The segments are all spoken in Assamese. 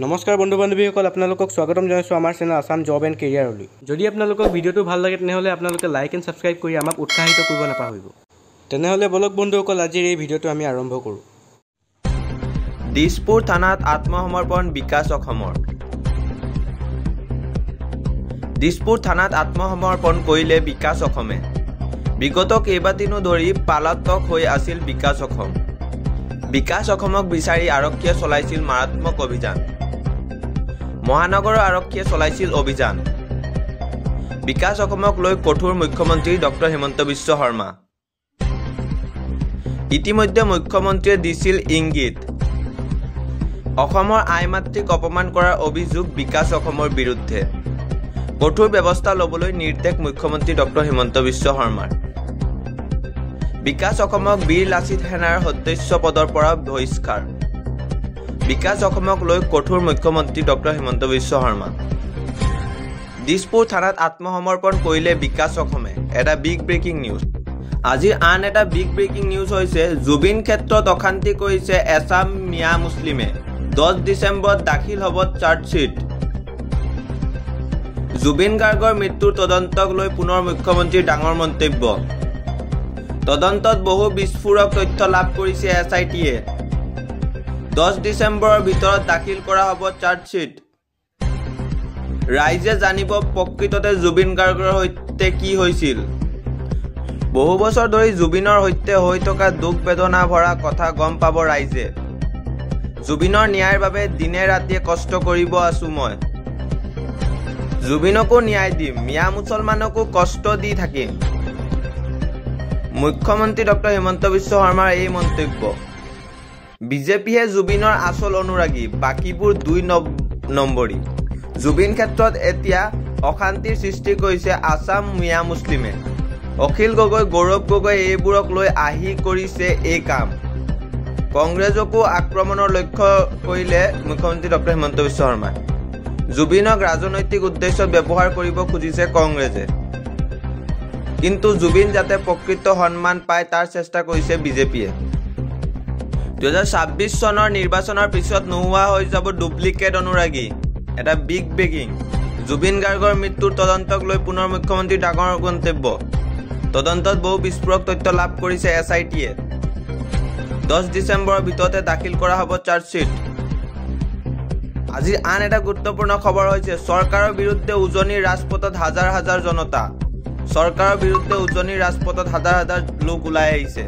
নমস্কাৰ বন্ধু বান্ধৱীসকল, আপোনালোকক স্বাগতম জনাইছোঁ আমাৰ চেনেল আসাম জব এণ্ড কেৰিয়াৰলৈ। যদি আপোনালোকক ভিডিঅ'টো ভাল লাগে তেনেহ'লে আপোনালোকে লাইক এণ্ড ছাবস্ক্ৰাইব কৰি আমাক উৎসাহিত কৰিব নাপাহৰিব। তেনেহ'লে বলক বন্ধুসকল, আজিৰ এই ভিডিঅ'টো আমি আৰম্ভ কৰোঁ। দিছপুৰ থানাত আত্মসমৰ্পণ বিকাশ অসমৰ। দিছপুৰ থানাত আত্মসমৰ্পণ কৰিলে বিকাশ অসমে। বিগত কেইবাদিনো ধৰি পলাতক হৈ আছিল বিকাশ অসম। বিকাশ অসমক বিচাৰি আৰক্ষীয়ে চলাইছিল মাৰাত্মক অভিযান। মহানগৰ আৰক্ষীয়ে চলাইছিল অভিযান। বিকাশ অসমক লৈ কঠোৰ মুখ্যমন্ত্ৰী ডক্টৰ হিমন্ত বিশ্ব শৰ্মা। ইতিমধ্যে মুখ্যমন্ত্ৰীয়ে দিছিল ইংগিত। অসমৰ আই মাতৃক অপমান কৰাৰ অভিযোগ বিকাশ অসমৰ বিৰুদ্ধে। কঠোৰ ব্যৱস্থা ল'বলৈ নিৰ্দেশ মুখ্যমন্ত্ৰী ডক্টৰ হিমন্ত বিশ্ব শৰ্মাৰ। বিকাশ অসমক বীৰ লাচিত সেনাৰ সদস্য পদৰ পৰা বহিষ্কাৰ। বিকাশ অসমক লৈ কঠোৰ মুখ্যমন্ত্ৰী ডক্টৰ হিমন্ত বিশ্ব শৰ্মা। দিছপুৰ থানাত আত্মসমৰ্পণ কৰিলে বিকাশ অসমে, এটা বিগ ব্ৰেকিং নিউজ। আজিৰ আন এটা বিগ ব্ৰেকিং নিউজ হৈছে জুবিন ক্ষেত্ৰত অশান্তি কৰিছে এছাম মিয়া মুছলিমে। 10 ডিচেম্বৰত দাখিল হ'ব চাৰ্জশ্বীট। জুবিন গাৰ্গৰ মৃত্যুৰ তদন্তক লৈ পুনৰ মুখ্যমন্ত্ৰীৰ ডাঙৰ মন্তব্য। তদন্তত বহু বিস্ফোৰক তথ্য লাভ কৰিছে SIT-য়ে। 10 ডিচেম্বৰৰ ভিতৰত দাখিল কৰা হ'ব চাৰ্জশ্বীট। ৰাইজে জানিব প্ৰকৃততে জুবিন গাৰ্গৰ সৈতে কি হৈছিল। বহু বছৰ ধৰি জুবিনৰ সৈতে হৈ থকা দুখ বেদনা ভৰা কথা গম পাব ৰাইজে। জুবিনৰ ন্যায়ৰ বাবে দিনে ৰাতিয়ে কষ্ট কৰিব আছো মই। জুবিনকো ন্যায় দিম, মিয়া মুছলমানকো কষ্ট দি থাকিম। মুখ্যমন্ত্ৰী ডক্টৰ হিমন্ত বিশ্ব শৰ্মাৰ এই মন্তব্য। বিজেপিয়ে জুবিনৰ আচল অনুৰাগী, বাকীবোৰ 2 নম্বৰী। জুবিন ক্ষেত্ৰত এতিয়া অশান্তিৰ সৃষ্টি কৰিছে আছাম মিয়া মুছলিমে। অখিল গগৈ, গৌৰৱ গগৈ এইবোৰক লৈ আহি কৰিছে এই কাম। কংগ্ৰেছকো আক্ৰমণৰ লক্ষ্য কৰিলে মুখ্যমন্ত্ৰী ডক্টৰ হিমন্ত বিশ্ব শৰ্মাই। জুবিনক ৰাজনৈতিক উদ্দেশ্যত ব্যৱহাৰ কৰিব খুজিছে কংগ্ৰেছে। কিন্তু জুবিন যাতে প্ৰকৃত সন্মান পায় তাৰ চেষ্টা কৰিছে বিজেপিয়ে। 2026 চনৰ নিৰ্বাচনৰ পিছত নোহোৱা হৈ যাব ডুপ্লিকেট অনুৰাগী, এটা বিগ ব্ৰেকিং। জুবিন গাৰ্গৰ মৃত্যুৰ তদন্তক লৈ পুনৰ মুখ্যমন্ত্ৰীৰ ডাঙৰ মন্তব্য। তদন্তত বহু বিস্ফোৰক তথ্য লাভ কৰিছে SIT-য়ে। 10 ডিচেম্বৰৰ ভিতৰতে দাখিল কৰা হ'ব চাৰ্জশ্বীট। আজিৰ আন এটা গুৰুত্বপূৰ্ণ খবৰ হৈছে চৰকাৰৰ বিৰুদ্ধে উজনিৰ ৰাজপথত হাজাৰ হাজাৰ জনতা। চৰকাৰৰ বিৰুদ্ধে উজনিৰ ৰাজপথত হাজাৰ হাজাৰ লোক ওলাই আহিছে।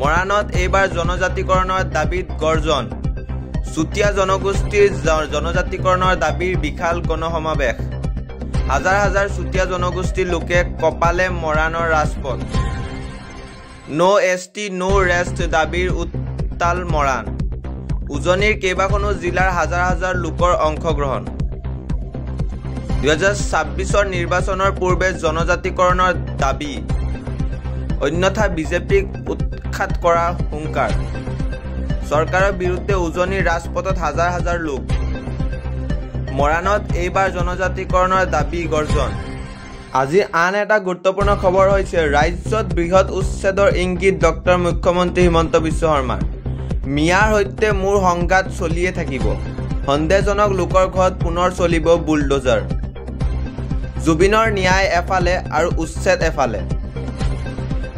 মৰাণত এইবাৰ জনজাতিকৰণৰ দাবীত গৰ্জন। চুতীয়া জনগোষ্ঠীৰ জনজাতিকৰণৰ দাবীৰ বিশাল গণসমাৱেশ। হাজাৰ হাজাৰ চুতীয়া জনগোষ্ঠীৰ লোকে কপালে মৰাণৰ ৰাজপথ। ন' ST ন' ৰেষ্ট দাবীৰ উত্তাল মৰাণ। উজনিৰ কেইবাখনো জিলাৰ হাজাৰ হাজাৰ লোকৰ অংশগ্ৰহণ। 2026 নিৰ্বাচনৰ পূৰ্বে জনজাতিকৰণৰ দাবী, অন্যথা বিজেপিক উৎখাত কৰাৰ হুংকাৰ। চৰকাৰৰ বিৰুদ্ধে উজনিৰ ৰাজপথত হাজাৰ হাজাৰ লোক। মৰাণত এইবাৰ জনজাতিকৰণৰ দাবী গৰ্জন। আজি আন এটা গুৰুত্বপূৰ্ণ খবৰ হৈছে ৰাজ্যত বৃহৎ উচ্ছেদৰ ইংগিত ডক্টৰ মুখ্যমন্ত্ৰী হিমন্ত বিশ্ব শৰ্মাৰ। মিয়াৰ সৈতে মোৰ সংঘাত চলিয়ে থাকিব। সন্দেহজনক লোকৰ ঘৰত পুনৰ চলিব বুলডোজাৰ। জুবিনৰ ন্যায় এফালে আৰু উচ্ছেদ এফালে।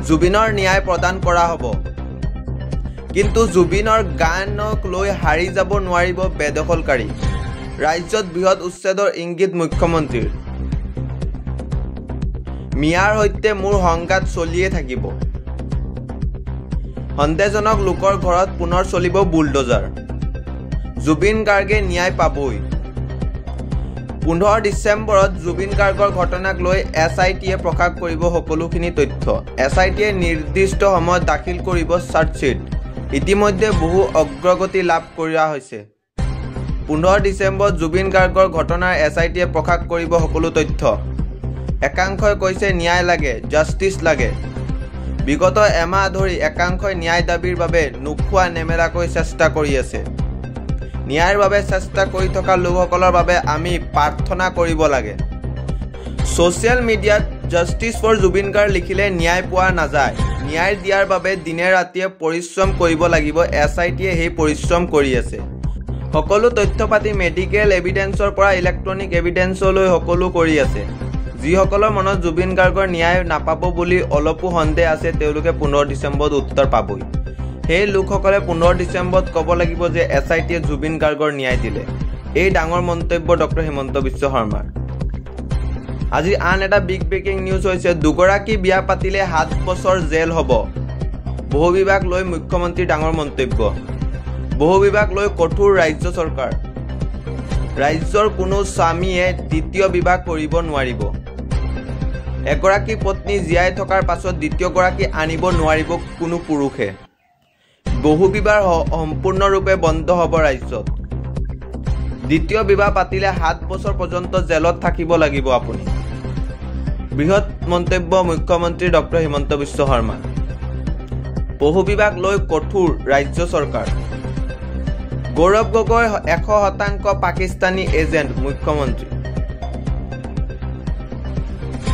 জুবিনৰ ন্যায় প্ৰদান কৰা হ'ব, কিন্তু জুবিনৰ গানক লৈ হাৰি যাব নোৱাৰিব বেদখলকাৰী। ৰাজ্যত বৃহৎ উচ্ছেদৰ ইংগিত মুখ্যমন্ত্ৰীৰ। মিয়াৰ সৈতে মোৰ সংঘাত চলিয়ে থাকিব। সন্দেহজনক লোকৰ ঘৰত পুনৰ চলিব বুলডোজাৰ। জুবিন গাৰ্গে ন্যায় পাবই। 15 ডিচেম্বৰত জুবিন গাৰ্গৰ ঘটনাক লৈ SIT-য়ে প্ৰকাশ কৰিব সকলোখিনি তথ্য। SIT-য়ে নিৰ্দিষ্ট সময়ত দাখিল কৰিব চাৰ্জশ্বীট। ইতিমধ্যে বহু অগ্ৰগতি লাভ কৰা হৈছে। 15 ডিচেম্বৰত জুবিন গাৰ্গৰ ঘটনাৰ SIT-য়ে প্ৰকাশ কৰিব সকলো তথ্য। একাংশই কৈছে ন্যায় লাগে, জাষ্টিছ লাগে। বিগত এমাহ ধৰি একাংশই ন্যায় দাবীৰ বাবে নোখোৱা নেমেলাকৈ চেষ্টা কৰি আছে। ন্যায়ৰ বাবে চেষ্টা কৰি থকা লোকসকলৰ বাবে আমি প্ৰাৰ্থনা কৰিব লাগে। ছ'চিয়েল মিডিয়াত জাষ্টিছ ফৰ জুবিন গাৰ্গ লিখিলে ন্যায় পোৱা নাযায়। ন্যায় দিয়াৰ বাবে দিনে ৰাতিয়ে পৰিশ্ৰম কৰিব লাগিব। SIT-য়ে সেই পৰিশ্ৰম কৰি আছে। সকলো তথ্য পাতি মেডিকেল এভিডেন্সৰ পৰা ইলেক্ট্ৰনিক এভিডেন্সলৈ সকলো কৰি আছে। যিসকলৰ মনত জুবিন গাৰ্গৰ ন্যায় নাপাব বুলি অলপো সন্দেহ আছে তেওঁলোকে 15 ডিচেম্বৰত উত্তৰ পাবই। সেই লোকসকলে 15 ডিচেম্বৰত ক'ব লাগিব যে SITয়ে জুবিন গাৰ্গৰ ন্যায় দিলে। এই ডাঙৰ মন্তব্য ডক্টৰ হিমন্ত বিশ্ব শৰ্মাৰ। আজি আন এটা বিগ ব্ৰেকিং নিউজ হৈছে দুগৰাকী বিয়া পাতিলে 7 বছৰ জেল হ'ব। বহু বিভাগ লৈ মুখ্যমন্ত্ৰীৰ ডাঙৰ মন্তব্য। বহু বিভাগ লৈ কঠোৰ ৰাজ্য চৰকাৰ। ৰাজ্যৰ কোনো স্বামীয়ে দ্বিতীয় বিবাহ কৰিব নোৱাৰিব। এগৰাকী পত্নী জীয়াই থকাৰ পাছত দ্বিতীয়গৰাকী আনিব নোৱাৰিব কোনো পুৰুষে। বহু বিবাহ সম্পূৰ্ণৰূপে বন্ধ হ'ব ৰাজ্যত। দ্বিতীয় বিবাহ পাতিলে 7 বছৰ পৰ্যন্ত জেলত থাকিব লাগিব আপুনি। বৃহৎ মন্তব্য মুখ্যমন্ত্ৰী ডক্টৰ হিমন্ত বিশ্ব শৰ্মা। বহু বিভাগ লৈ কঠোৰ ৰাজ্য চৰকাৰ। গৌৰৱ গগৈ 100% পাকিস্তানী এজেণ্ট মুখ্যমন্ত্ৰী।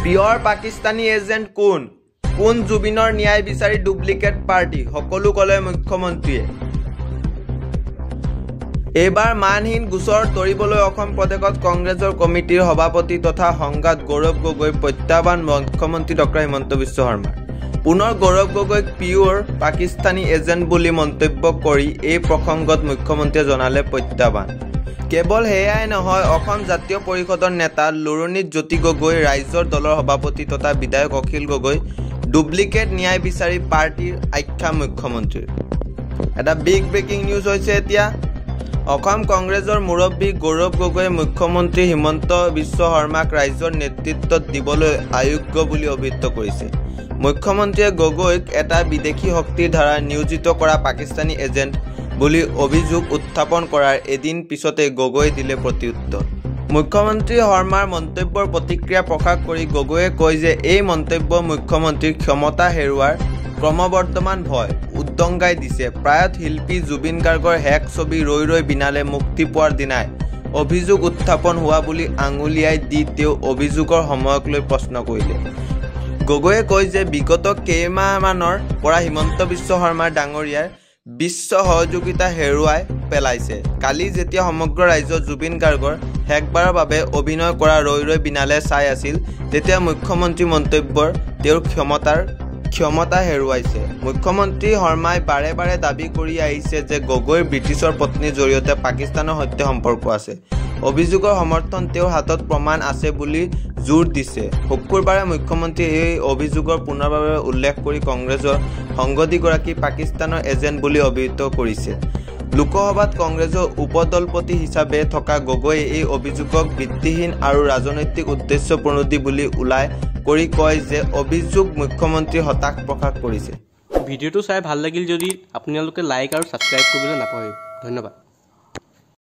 পিয়ৰ পাকিস্তানী এজেণ্ট কোন? কোন জুবিনৰ ন্যায় বিচাৰি ডুপ্লিকেট পাৰ্টি সকলো ক'লে মুখ্যমন্ত্ৰীয়ে। এইবাৰ মানহীন গোচৰ তৰিবলৈ অসম প্ৰদেশত কংগ্ৰেছৰ কমিটিৰ সভাপতি তথা সংঘাত গৌৰৱ গগৈ প্ৰত্যাহ্বান মুখ্যমন্ত্ৰী ডক্টৰ হিমন্ত বিশ্ব শৰ্মা। পুনৰ গৌৰৱ গগৈক পিয়ৰ পাকিস্তানী এজেণ্ট বুলি মন্তব্য কৰি এই প্ৰসংগত মুখ্যমন্ত্ৰীয়ে জনালে প্ৰত্যাহ্বান। কেৱল সেয়াই নহয়, অসম জাতীয় পৰিষদৰ নেতা লুৰণীত জ্যোতি গগৈ, ৰাইজৰ দলৰ সভাপতি তথা বিধায়ক অখিল গগৈ ডুপ্লিকেট ন্যায় বিচাৰি পাৰ্টিৰ আখ্যা মুখ্যমন্ত্ৰীৰ। এটা বিগ ব্ৰেকিং নিউজ হৈছে এতিয়া অসম কংগ্ৰেছৰ মুৰব্বী গৌৰৱ গগৈয়ে মুখ্যমন্ত্ৰী হিমন্ত বিশ্ব শৰ্মাক ৰাইজৰ নেতৃত্বত দিবলৈ অযোগ্য বুলি অভিহিত কৰিছে। মুখ্যমন্ত্ৰীয়ে গগৈক এটা বিদেশী শক্তিৰ দ্বাৰা নিয়োজিত কৰা পাকিস্তানী এজেণ্ট বুলি অভিযোগ উত্থাপন কৰাৰ এদিন পিছতে গগৈ দিলে প্ৰত্যুত্তৰ। মুখ্যমন্ত্ৰী শৰ্মাৰ মন্তব্যৰ প্ৰতিক্ৰিয়া প্ৰকাশ কৰি গগৈয়ে কয় যে এই মন্তব্য মুখ্যমন্ত্ৰীৰ ক্ষমতা হেৰুৱাৰ ক্ৰমবৰ্ধমান ভয় উদ্দংগাই দিছে। প্ৰয়াত শিল্পী জুবিন গাৰ্গৰ শেষ ছবি ৰৈ ৰৈ বিনালে মুক্তি পোৱাৰ দিনাই অভিযোগ উত্থাপন হোৱা বুলি আঙুলিয়াই দি তেওঁ অভিযোগৰ সময়ক লৈ প্ৰশ্ন কৰিলে। গগৈয়ে কয় যে বিগত কেইমাহমানৰ পৰা হিমন্ত বিশ্ব শৰ্মাৰ ডাঙৰীয়াৰ বিশ্ব সহযোগিতা হেৰুৱাই পেলাইছে। কালি যেতিয়া সমগ্ৰ ৰাজ্য জুবিন গাৰ্গৰ শেষবাৰৰ বাবে অভিনয় কৰা ৰৈ ৰৈ বিনালে চাই আছিল তেতিয়া মুখ্যমন্ত্ৰী মন্তব্যৰ তেওঁৰ ক্ষমতা হেৰুৱাইছে। মুখ্যমন্ত্ৰী শৰ্মাই বাৰে বাৰে দাবী কৰি আহিছে যে গগৈৰ ব্ৰিটিছৰ পত্নীৰ জৰিয়তে পাকিস্তানৰ সৈতে সম্পৰ্ক আছে। অভিযোগৰ সমৰ্থন তেওঁৰ হাতত প্ৰমাণ আছে বুলি জোৰ দিছে। শুকুৰবাৰে মুখ্যমন্ত্ৰীয়ে এই অভিযোগৰ পুনৰবাৰ উল্লেখ কৰি কংগ্ৰেছৰ সংগীগৰাকী পাকিস্তানৰ এজেণ্ট বুলি অভিহিত কৰিছে। লোকসভাত কংগ্ৰেছৰ উপদলপতি হিচাপে থকা গগৈয়ে এই অভিযোগক ভিত্তিহীন আৰু ৰাজনৈতিক উদ্দেশ্য প্ৰণোদিত বুলি উল্লেখ কৰি কয় যে অভিযোগ মুখ্যমন্ত্ৰীয়ে হতাশ প্ৰকাশ কৰিছে। ভিডিঅ'টো চাই ভাল লাগিল যদি আপোনালোকে লাইক আৰু ছাবস্ক্ৰাইব কৰিবলৈ নাপাহৰিব। ধন্যবাদ।